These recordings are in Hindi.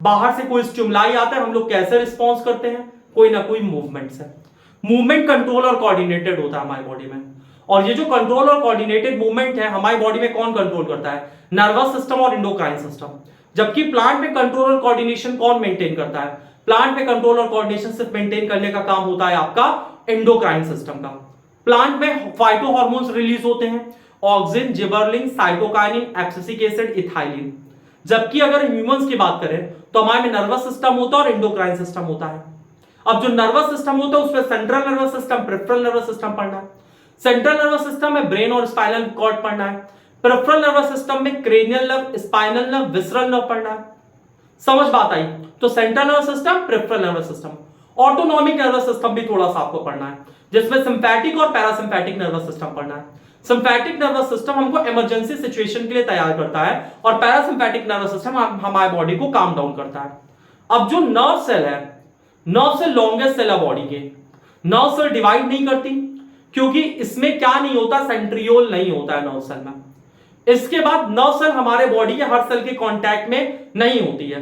बाहर से कोई स्टिमुलाई आता है, हम लोग कैसे रिस्पॉन्स करते हैं, कोई ना कोई मूवमेंट से। मूवमेंट कंट्रोल और कोऑर्डिनेटेड होता है हमारी बॉडी में, और ये जो कंट्रोल और कोऑर्डिनेटेड मूवमेंट है हमारी बॉडी में कौन कंट्रोल करता है, नर्वस सिस्टम और एंडोक्राइन सिस्टम। जबकि प्लांट में कंट्रोल और कोऑर्डिनेशन कौन मेंटेन करता है, प्लांट में कंट्रोल और कोऑर्डिनेशन सिर्फ मेंटेन करने का काम होता है आपका एंडोक्राइन सिस्टम का। प्लांट में फाइटो हार्मोन्स रिलीज होते हैं, auxin, gibberellin, cytokinin, abscisic acid, ethylene. जबकि अगर ह्यूमंस की बात करें तो हमारे में नर्वस सिस्टम होता है और एंडोक्राइन सिस्टम होता है। अब जो नर्वस सिस्टम होता है उसमें central nervous system, peripheral nervous system पढ़ना है। सेंट्रल नर्वस सिस्टम में ब्रेन और स्पाइनल कॉर्ड पढ़ना है। पेरिफेरल नर्वस सिस्टम में cranial nerve, spinal nerve, visceral nerve पढ़ना है। समझ बात आई? तो central nervous system, peripheral nervous system. Autonomic nervous system भी थोड़ा सा आपको पढ़ना है, जिसमें सिंपैथिक और पैरासिम्पैथिक नर्वस सिस्टम पढ़ना है। सिंपैथिक नर्वस सिस्टम हमको इमरजेंसी सिचुएशन के लिए तैयार करता है, और पैरासिम्पैथिक नर्वस सिस्टम हमारे बॉडी को काम डाउन करता है। अब जो नर्व सेल है, नर्व सेल लॉन्गेस्ट सेल है बॉडी के। नर्व सेल डिवाइड नहीं करती क्योंकि इसमें क्या नहीं होता, सेंट्रियोल नहीं होता है नर्व सेल में। इसके बाद नर्व सेल हमारे बॉडी के हर सेल के कांटेक्ट में नहीं होती है।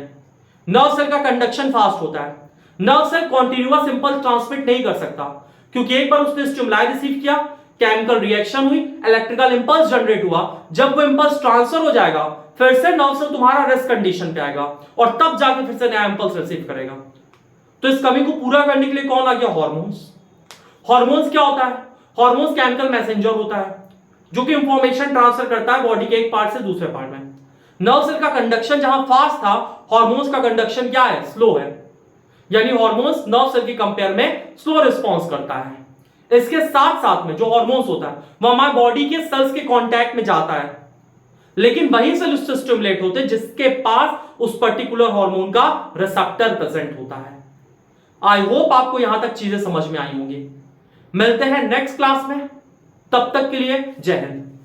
नर्व सेल का कंडक्शन फास्ट होता है। Nerve cell continuous impulse transmit नहीं कर सकता क्योंकि एक बार उसने स्टिमुलाई रिसीव किया, केमिकल रिएक्शन हुई, इलेक्ट्रिकल इंपल्स जनरेट हुआ, जब वो इंपल्स ट्रांसफर हो जाएगा फिर से नर्व सेल तुम्हारा रेस्ट कंडीशन पे आएगा और तब जाके फिर से नया इंपल्स रिसीव करेगा। तो इस कमी को पूरा करने के लिए कौन आ गया, हार्मोन्स। हार्मोन्स क्या होता है, हार्मोन्स केमिकल मैसेंजर होता है जो कि इंफॉर्मेशन ट्रांसफर करता है बॉडी के एक पार्ट से दूसरे पार्ट में। नर्व सेल का कंडक्शन जहां फास्ट था, हार्मोन्स का कंडक्शन क्या है, स्लो है। यानी हार्मोन्स नर्व सेल की कंपेयर में स्लो रिस्पॉन्स करता है। इसके साथ साथ में जो हार्मोन्स होता है वो हमारे बॉडी के सेल्स के कांटेक्ट में जाता है, लेकिन वही सेल उससे स्टिमुलेट होते हैं जिसके पास उस पर्टिकुलर हार्मोन का रिसेप्टर प्रेजेंट होता है। आई होप आपको यहां तक चीजें समझ में आई होंगी। मिलते हैं नेक्स्ट क्लास में, तब तक के लिए जय हिंद।